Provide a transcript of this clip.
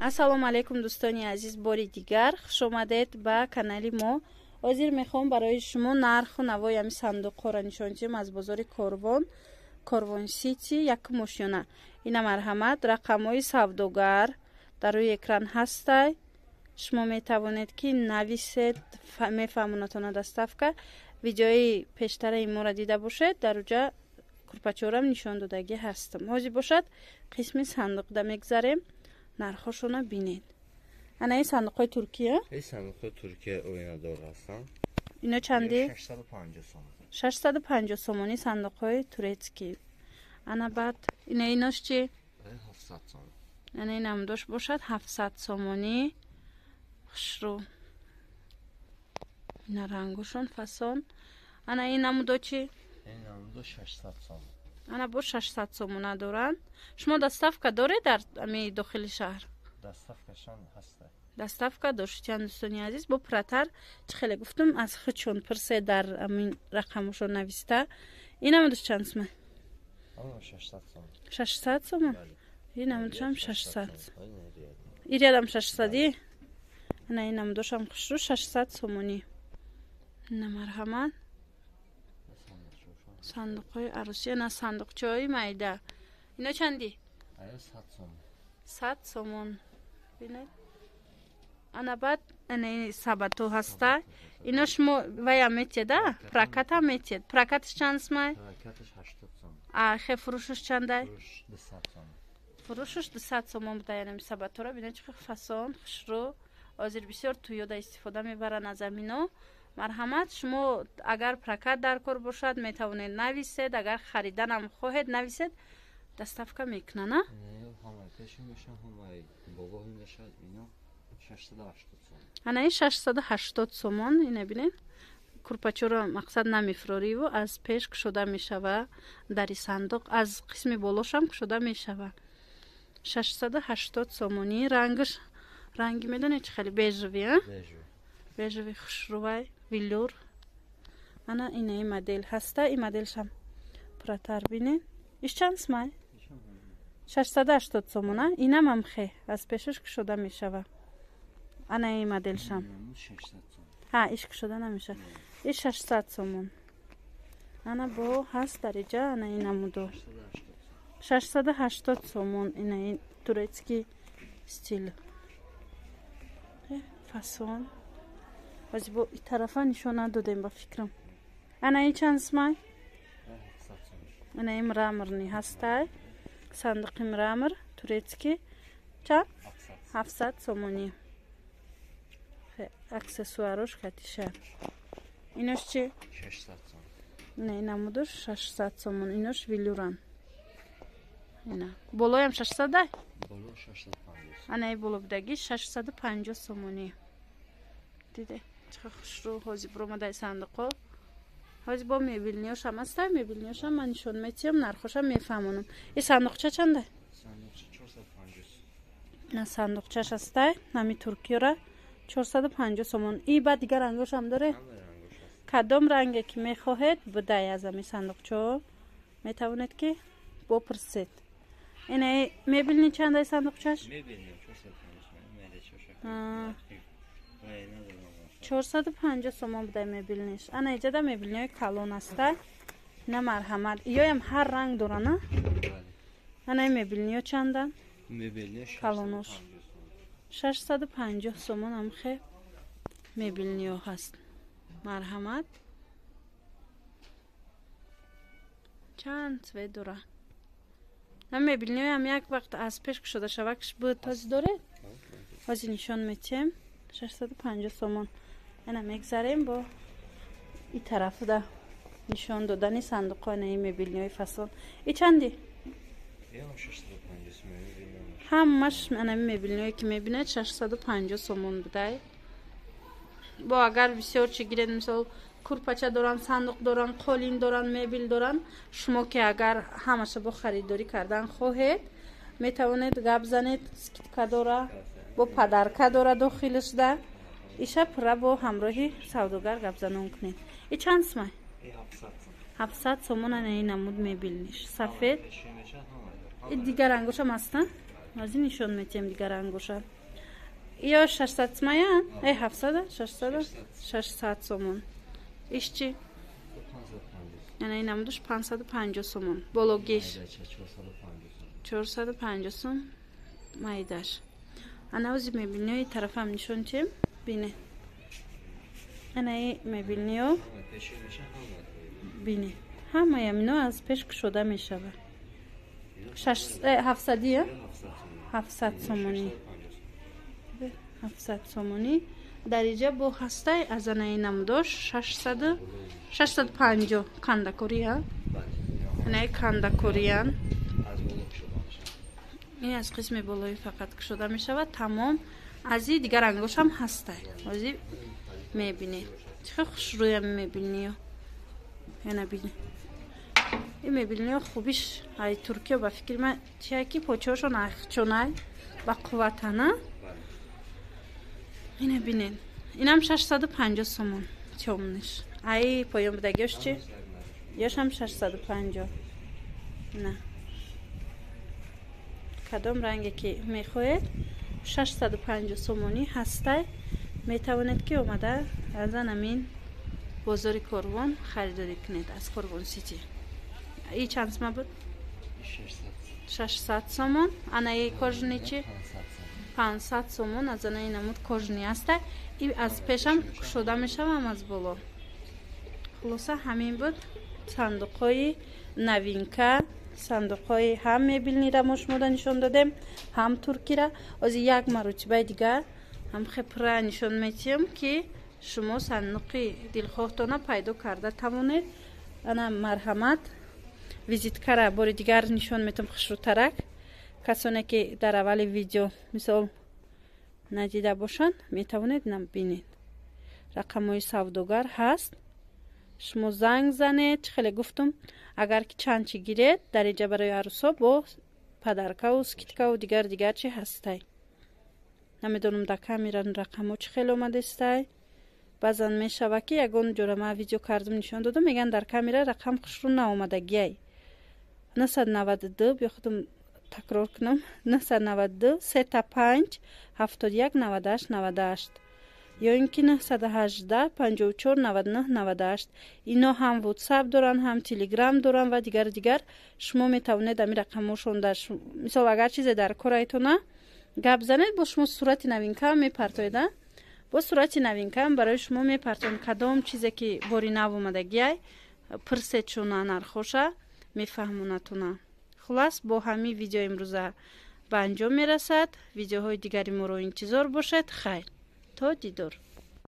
ассалому алайкум дӯстони азиз, бори дигар хуш омадед ба канали мо. ҳозир мехоҳам барои шумо нарху навои ҳами сандуқҳоро нишон диҳам аз бозори Корвон Сити, як мошина. Ина марҳамат, рақамҳои савдогар дар рӯи экран ҳастай. шумо метавонед ки нависед, мефаҳмонатона доставка. видеои пештараи моро дида бошед, дар уҷа курпачорам нишон додагӣ ҳастам. ҳозир бошад қисми сандуқда мегзарем. нархошона бинед. Ана ин сандуқҳои Туркия? Ин сандуқҳои Туркия оинадор ҳастанд. Ино чанди? 650 сомон. 650 сомони сандуқҳои турецкӣ. Ана баъд инош чи? 700 сомон. Ана инам дош бошад 700 сомони. хушрӯ. Ина рангошон фасон. Ана ин намудо чи? Ин намудо 600 сомон. Ана бо 600 сомона доранд. Шумо доставка доред дар ами дохили шаҳр? Доставкашон ҳаст. доставка доштиян дӯстони азиз, бо пратар чӣ хеле гуфтам аз худшон пирсе дар амин рақамошон нависта. Инам дош чанд сомон? 600 сомон. 600 сомон? Инам дошам 600. Ирядам 600. Ана инам дошам хушрӯ 600 сомони. Ина марҳамат. сандуқҳои арӯсӣ, ана сандуқчаҳои майда. Ино чанди? 100 сомон. 100 сомон. Бинед? Ана баъд ана сабато ҳаста. Ино шумо вая метеда? Прокат ҳам метед. Прокатш чанд сомон? Прокатш 80 сомон. Хе фурӯшш чандай? Фурӯш 200 сомон. фурӯшш 200 сомон буда, яъне сабатора бинед чӣ фасон, хушрӯ. ҳозир бисёр туёда истифода мебаранд аз амино. марҳамат, шумо агар прокат дар кор бошад метавонед нависед, агар хариданам хоҳед нависед, доставка мекунад, на? ана ин 680 сомон. ина бинед курпачоро мақсад намефурориву аз пеш кушода мешава, дари сандуқ аз қисми болошам кушода мешава. 680 сомони. ранги медонед чӣ хеле бежави, а? бежави хушрӯвай вилюр. ана ина ин модел ҳаста. ин моделшам пратар бинед. иш чанд сомон? 680 сомон, а? инам ам хе аз пешаш кушода мешава. ана ин моделшам. иш кушода намешава. иш 600 сомон. ана бо ҳаст дариҷа. ана ин намудо 680 сомон. ина ин турецкий стил. фасон. ҳозир бо ин тарафа нишон надодем ба фикрам. ана ин чанд сомон? ана ин мраморни ҳастай. сандуқи мрамор турецкий. чанд? 700 сомони. аксессуарош катиша. инош чи? 600 сомон. ина ин намудош 600 сомон. инош вилюран. ина болоям 600 дай? Боло 650. ана ин боло будаги 650 сомони. диде чӣ хушрӯ. ҳозир буромадай сандуқо. ҳозир бо мебелниёшам ҳастай. мебелниёшам ман нишон метиҳам, нархошам мефаҳмонам. ин сандуқча чанда? Сандуқча 450. на сандуқчаш ҳастай. ҳами туркиёра 450 сомон. ин баъд дигар рангошам доре? кадом ранге ки мехоҳед будай аз ами сандуқчо метавонед ки бопурсед. ина мебелни чандай сандуқчаш? Мебелни 450 сомон будай мебелниш. ана иҷада мебелниҳои калон ҳастай. ина марҳамат. иёям ҳар ранг доранд, а? ана ин мебелниҳо чанда? Мебелни калонош 650 сомон ам хе мебелниҳо ҳаст. марҳамат. чанд цвет дора. ам мебелниҳо ам як вақт аз пеш кушода шавакш буд този доред? ҳозир нишон метиҳем. 650 сомон. ана мегзарем бо ин тарафда нишон додани сандуқҳои ана ин мебелниҳои фасон. ин чанди? 650 сомон. ҳамаш ана мебелниҳое ки мебинед 650 сомон будай. бо агар бисёр чи гиред, мисол курпача доранд, сандуқ доранд, қолин доранд, мебел доранд, шумо ки агар ҳамаша бо харидорӣ кардан хоҳед, метавонед гап занед. скидка дора, бо падарка дора дохилашда. иша пурра бо ҳамроҳи савдогар гапзанон кунед. ин чанд сомон? 700 сомон. ана ин намуд мебелниш сафед. ин дигар ангошам ҳаста? از این نشون میتیم دیگر انگوشه یا 600 سمایان ای 700 600 سومون ایش چی 550. یعنی این همودش 550 سومون بولوگیش 450 سوم مایداش انا اوزی میبینی این طرف هم نشون چیم بینه انا ای میبینی و بینه همه یمینو از پیش شده میشه 700 یا 700 سومونی 700 سومونی در اینجا با هسته از این نموداش 650 کندکوری ها نه کندکوریان این از قسم بالایی فقط کشوده می شود تمام از این دیگر انگوش هم هسته از این می بینید چه خوش روی می بینید یا نبینید این می بینید خوبیش های ترکیه با فکر من چیه که پوچهاشو نخچونه با قوتانه اینه بینید این هم 650 سومون چومنش ای پایان بدگیش چی؟ یاش هم 650 نه کدام رنگی که میخواید 650 سومونی هسته میتوانید که اومده از همین بازار کاروان خریداری کنید از کاروان سیتی این چند سوم بود؟ 600 سومون انا ای کارجنی چی؟ 500 سومون از این نمود کارجنی هسته این از پیشم شده میشه هم از بالا خلاصه همین بود صندوقای نوینکه صندوقای هم میبینید را ما شما نشون دادیم هم ترکی را از یک مرتبه دیگر هم خبره نشون میتیم که شما صندوقی دلخواهتان پیدا کرده توانید انا مرحمت ویزیتکار را بار دیگر نشون میتیم خشروترک کسانی که در اول ویدیو مثال ندیده باشند میتوانید نم بینید رقمای سوداگر هست شما زنگ زنید خیلی گفتم اگر که چند چی گیرید در اینجا برای عروسا با پدرکا و سکیتکا و دیگر چی هستی نمیدونم در کامیران رقمو چی خیلی اومده استی بعضا میشوه که یگون جوره ما ویدیو کردم نشون دادم میگن در کامیرا رقم خشرون ناومده گی 992 بیا خودم تکرار کنم 992 35 71 98 98 یا اینکه 918 54 99 98 اینا هم واتساپ دارن هم تلگرام دارن و دیگر شما میتونید امی رقمشون در مثلا اگر چیزی در کارایتون گپ زنید با شما صورت نوینکه میپرتویدن با صورت نوینکه برای شما میپرتون کدام چیزی که باری نو اومدگی پرسید چونه نرخوشه میفهمونتونه خلاص با همین ویدیو امروزه به انجام میرسد ویدیوهای دیگری ما رو انتظار باشد خیر تا دیدار